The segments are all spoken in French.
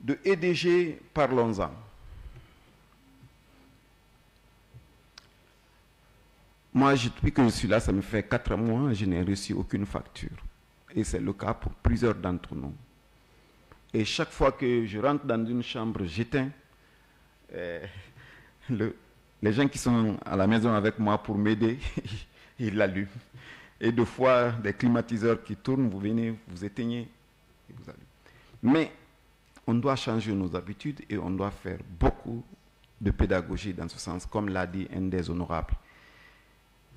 De EDG, parlons-en. Moi, depuis que je suis là, ça me fait 4 mois, je n'ai reçu aucune facture. Et c'est le cas pour plusieurs d'entre nous. Et chaque fois que je rentre dans une chambre, j'éteins. Les gens qui sont à la maison avec moi pour m'aider, ils l'allument. Et deux fois, des climatiseurs qui tournent, vous venez, vous éteignez et vous allumez. Mais on doit changer nos habitudes et on doit faire beaucoup de pédagogie dans ce sens, comme l'a dit un des honorables.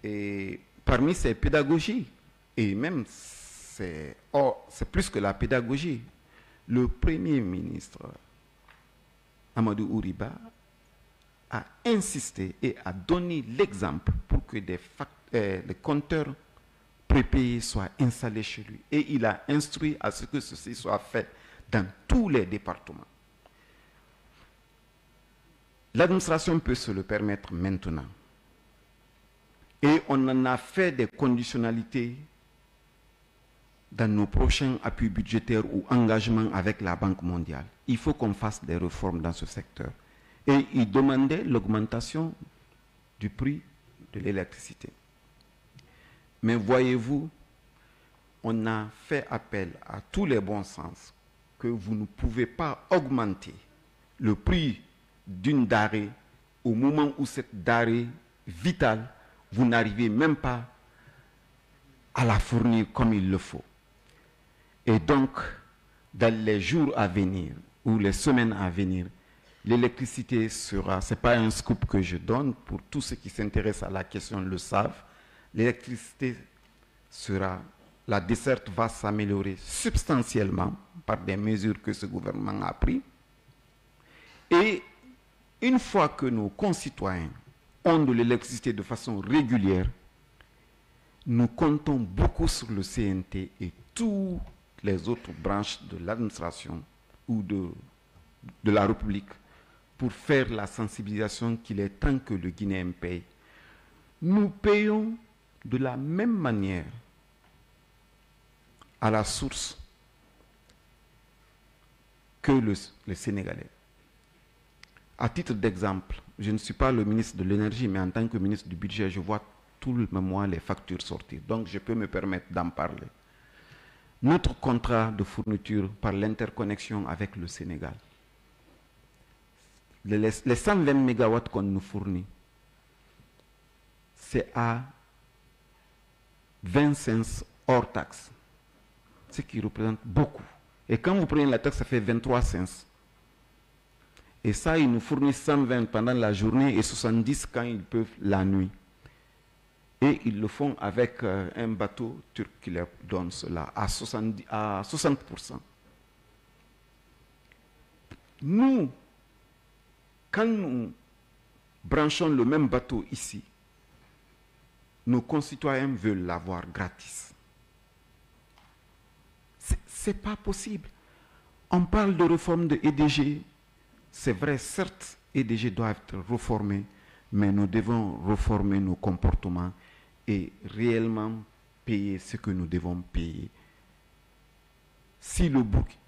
Et parmi ces pédagogies, et même c'est plus que la pédagogie, le Premier ministre Amadou Ouriba a insisté et a donné l'exemple pour que les compteurs prépayés soient installés chez lui. Et il a instruit à ce que ceci soit fait dans tous les départements. L'administration peut se le permettre maintenant. Et on en a fait des conditionnalités dans nos prochains appuis budgétaires ou engagements avec la Banque mondiale. Il faut qu'on fasse des réformes dans ce secteur. Et il demandait l'augmentation du prix de l'électricité. Mais voyez-vous, on a fait appel à tous les bons sens que vous ne pouvez pas augmenter le prix d'une denrée au moment où cette denrée vitale, vous n'arrivez même pas à la fournir comme il le faut. Et donc, dans les jours à venir ou les semaines à venir, l'électricité sera, ce n'est pas un scoop que je donne, pour tous ceux qui s'intéressent à la question le savent, l'électricité sera, la desserte va s'améliorer substantiellement par des mesures que ce gouvernement a prises. Et une fois que nos concitoyens ont de l'électricité de façon régulière, nous comptons beaucoup sur le CNT et toutes les autres branches de l'administration ou de la République pour faire la sensibilisation qu'il est temps que le Guinéen paye. Nous payons de la même manière à la source que les Sénégalais. À titre d'exemple, je ne suis pas le ministre de l'énergie, mais en tant que ministre du budget, je vois tout le mois les factures sortir. Donc je peux me permettre d'en parler. Notre contrat de fourniture par l'interconnexion avec le Sénégal, les 120 MW qu'on nous fournit, c'est à 20 cents hors taxe, ce qui représente beaucoup. Et quand vous prenez la taxe, ça fait 23 cents. Et ça, ils nous fournissent 120 pendant la journée et 70 quand ils peuvent la nuit. Et ils le font avec un bateau turc qui leur donne cela à 60%. Nous, quand nous branchons le même bateau ici, nos concitoyens veulent l'avoir gratis. Ce n'est pas possible. On parle de réforme de EDG. C'est vrai, certes, EDG doit être réformé, mais nous devons réformer nos comportements et réellement payer ce que nous devons payer. Si le Burkina,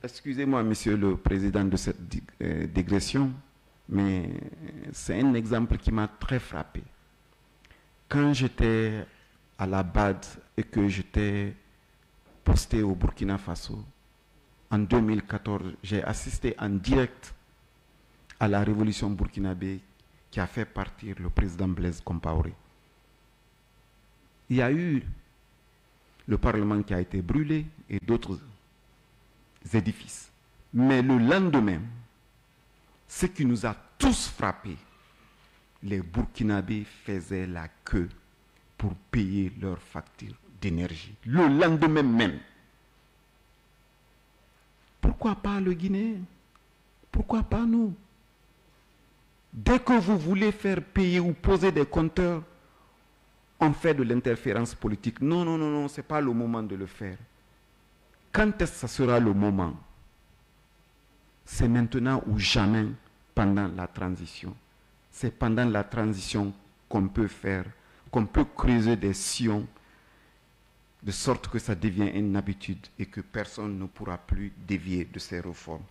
excusez-moi, monsieur le président de cette digression, mais c'est un exemple qui m'a très frappé. Quand j'étais à la BAD et que j'étais posté au Burkina Faso, en 2014, j'ai assisté en direct à la révolution burkinabé qui a fait partir le président Blaise Compaoré. Il y a eu le Parlement qui a été brûlé et d'autres édifices. Mais le lendemain, ce qui nous a tous frappés, les Burkinabés faisaient la queue pour payer leurs factures d'énergie. Le lendemain même. Pourquoi pas le Guinéen? Pourquoi pas nous? Dès que vous voulez faire payer ou poser des compteurs, on fait de l'interférence politique. Non, non, non, non, ce n'est pas le moment de le faire. Quand est-ce que ça sera le moment? C'est maintenant ou jamais pendant la transition. C'est pendant la transition qu'on peut faire, qu'on peut creuser des sillons de sorte que ça devient une habitude et que personne ne pourra plus dévier de ces réformes.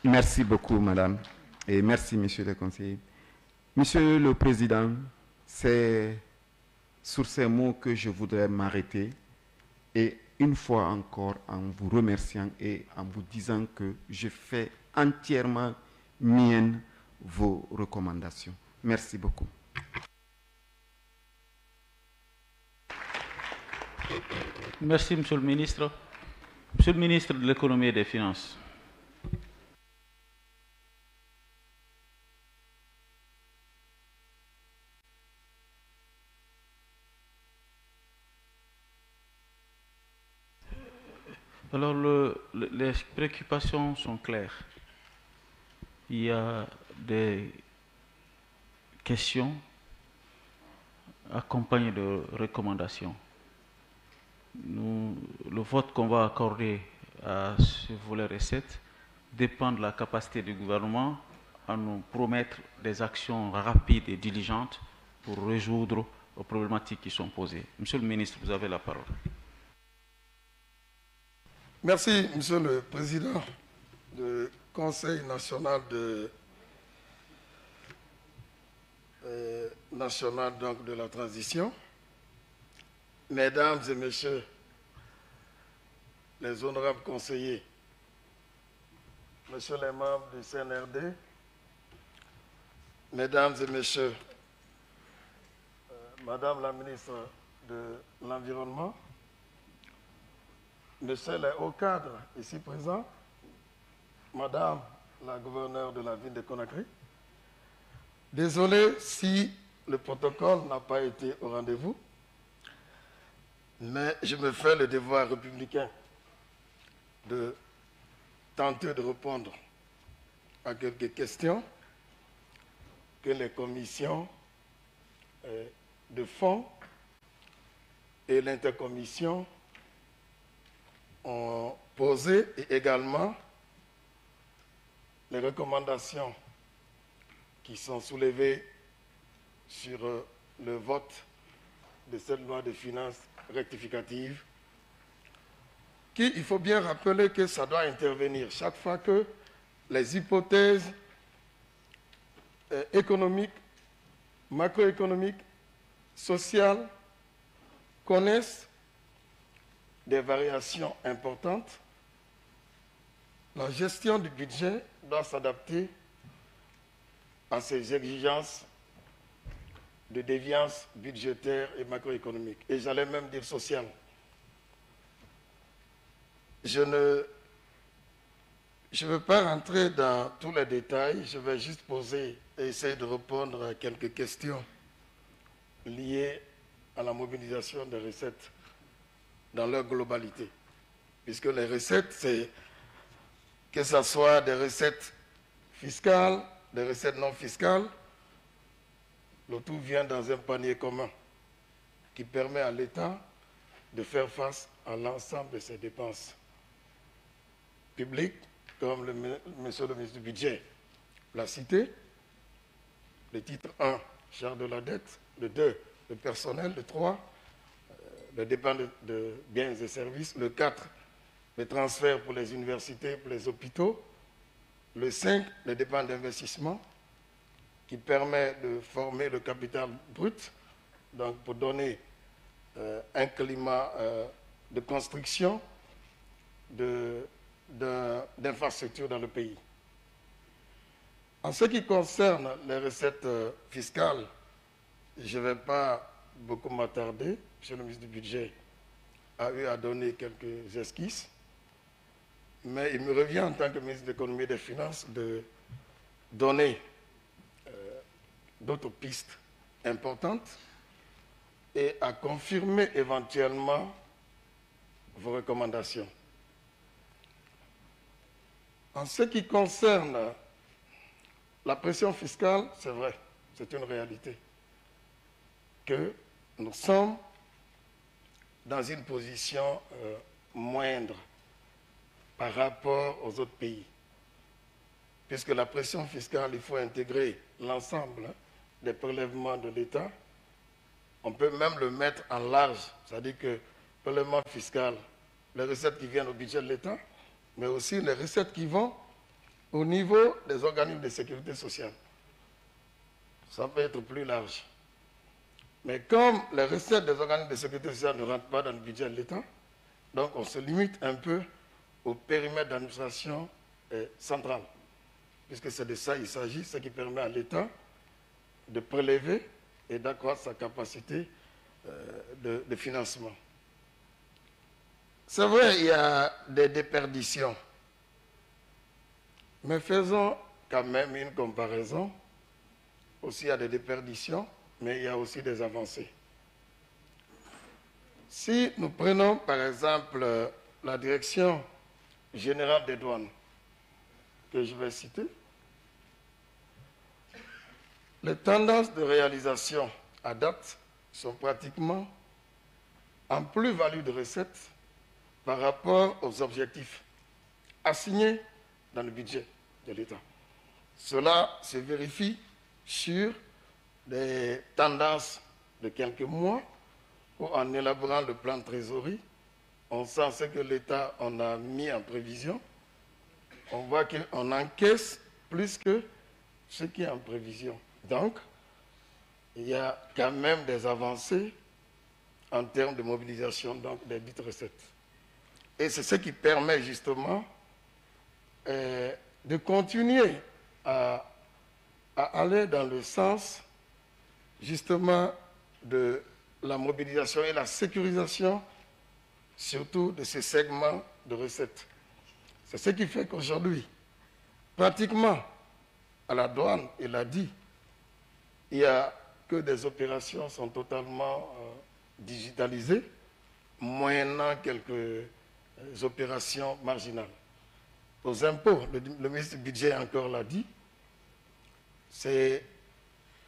Merci beaucoup, madame, et merci, monsieur le conseiller. Monsieur le Président, c'est sur ces mots que je voudrais m'arrêter et une fois encore en vous remerciant et en vous disant que je fais entièrement mienne vos recommandations. Merci beaucoup. Merci, Monsieur le Ministre. Monsieur le Ministre de l'Économie et des Finances. Alors, les préoccupations sont claires. Il y a des questions accompagnées de recommandations. Le vote qu'on va accorder à ce volet recettes dépend de la capacité du gouvernement à nous promettre des actions rapides et diligentes pour résoudre aux problématiques qui sont posées. Monsieur le ministre, vous avez la parole. Merci, Monsieur le Président du Conseil national de la transition. Mesdames et Messieurs les honorables conseillers, Messieurs les membres du CNRD, Mesdames et Messieurs, Madame la ministre de l'Environnement, Messieurs les hauts cadres ici présents, Madame la gouverneure de la ville de Conakry, désolé si le protocole n'a pas été au rendez-vous, mais je me fais le devoir républicain de tenter de répondre à quelques questions que les commissions de fond et l'intercommission ont posées et également les recommandations qui sont soulevées sur le vote de cette loi de finances rectificative, il faut bien rappeler que ça doit intervenir chaque fois que les hypothèses économiques, macroéconomiques, sociales connaissent des variations importantes. La gestion du budget doit s'adapter à ces exigences de déviance budgétaire et macroéconomique, et j'allais même dire sociale. Je ne veux pas rentrer dans tous les détails, je vais juste poser et essayer de répondre à quelques questions liées à la mobilisation des recettes dans leur globalité. Puisque les recettes, c'est que ce soit des recettes fiscales, des recettes non fiscales, le tout vient dans un panier commun qui permet à l'État de faire face à l'ensemble de ses dépenses publiques, comme monsieur le ministre du Budget l'a cité. Le titre 1, charge de la dette. Le 2, le personnel. Le 3, le dépenses de biens et services. Le 4, les transferts pour les universités, pour les hôpitaux. Le 5, les dépenses d'investissement, qui permet de former le capital brut, donc pour donner un climat de construction d'infrastructures dans le pays. En ce qui concerne les recettes fiscales, je ne vais pas beaucoup m'attarder. Monsieur le ministre du Budget a eu à donner quelques esquisses, mais il me revient en tant que ministre de l'Économie et des Finances de donner d'autres pistes importantes et à confirmer éventuellement vos recommandations. En ce qui concerne la pression fiscale, c'est vrai, c'est une réalité, que nous sommes dans une position moindre par rapport aux autres pays. Puisque la pression fiscale, il faut intégrer l'ensemble des prélèvements de l'État on peut même le mettre en large, c'est-à-dire que prélèvement fiscal, les recettes qui viennent au budget de l'État, mais aussi les recettes qui vont au niveau des organismes de sécurité sociale. Ça peut être plus large. Mais comme les recettes des organismes de sécurité sociale ne rentrent pas dans le budget de l'État, donc on se limite un peu au périmètre d'administration centrale, puisque c'est de ça qu'il s'agit, ce qui permet à l'État de prélever et d'accroître sa capacité de financement. C'est vrai, il y a des déperditions, mais faisons quand même une comparaison. Aussi, il y a des déperditions, mais il y a aussi des avancées. Si nous prenons par exemple la direction générale des douanes, que je vais citer, les tendances de réalisation à date sont pratiquement en plus-value de recettes par rapport aux objectifs assignés dans le budget de l'État. Cela se vérifie sur des tendances de quelques mois où, en élaborant le plan de trésorerie, on sent ce que l'État en a mis en prévision. On voit qu'on encaisse plus que ce qui est en prévision. Donc, il y a quand même des avancées en termes de mobilisation donc, des dites recettes. Et c'est ce qui permet justement de continuer à aller dans le sens justement de la mobilisation et la sécurisation surtout de ces segments de recettes. C'est ce qui fait qu'aujourd'hui, pratiquement à la douane, il a dit, il n'y a que des opérations sont totalement digitalisées, moyennant quelques opérations marginales. Aux impôts, le ministre du Budget encore l'a dit,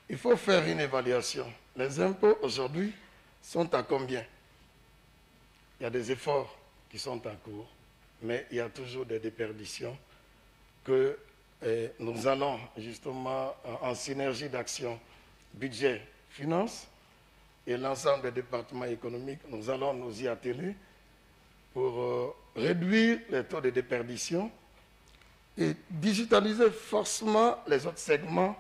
il faut faire une évaluation. Les impôts aujourd'hui sont à combien? Il y a des efforts qui sont en cours, mais il y a toujours des déperditions que nous allons justement en synergie d'action budget, finance et l'ensemble des départements économiques, nous allons nous y atteler pour réduire les taux de déperdition et digitaliser forcément les autres segments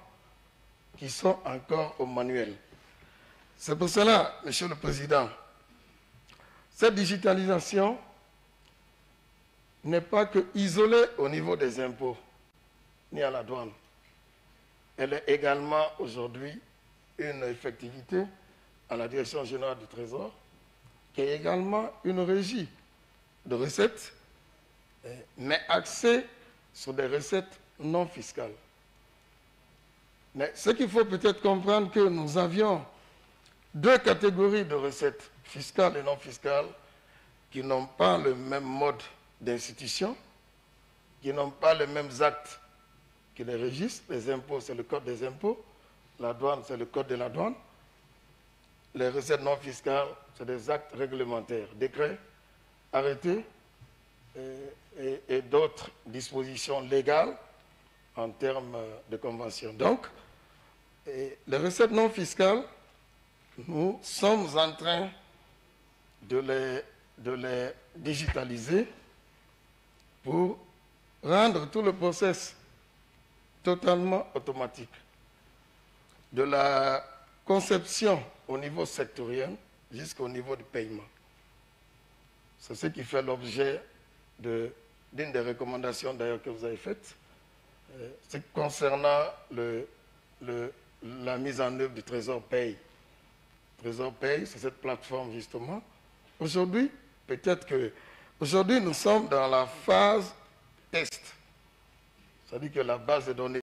qui sont encore au manuel. C'est pour cela, Monsieur le Président, cette digitalisation n'est pas que isolée au niveau des impôts, ni à la douane. Elle est également aujourd'hui une effectivité à la Direction générale du Trésor, qui est également une régie de recettes, mais axée sur des recettes non fiscales. Mais ce qu'il faut peut-être comprendre, que nous avions deux catégories de recettes, fiscales et non fiscales, qui n'ont pas le même mode d'institution, qui n'ont pas les mêmes actes qui les régissent. Les impôts, c'est le code des impôts. La douane, c'est le code de la douane. Les recettes non fiscales, c'est des actes réglementaires, décrets, arrêtés et d'autres dispositions légales en termes de convention. Donc, les recettes non fiscales, nous sommes en train de les digitaliser pour rendre tout le process totalement automatique. De la conception au niveau sectoriel jusqu'au niveau du paiement. C'est ce qui fait l'objet d'une des recommandations d'ailleurs que vous avez faites, c'est concernant la mise en œuvre du Trésor Paye. Trésor Paye, c'est cette plateforme justement. Aujourd'hui, peut-être que aujourd'hui nous sommes dans la phase test. C'est-à-dire que la base de données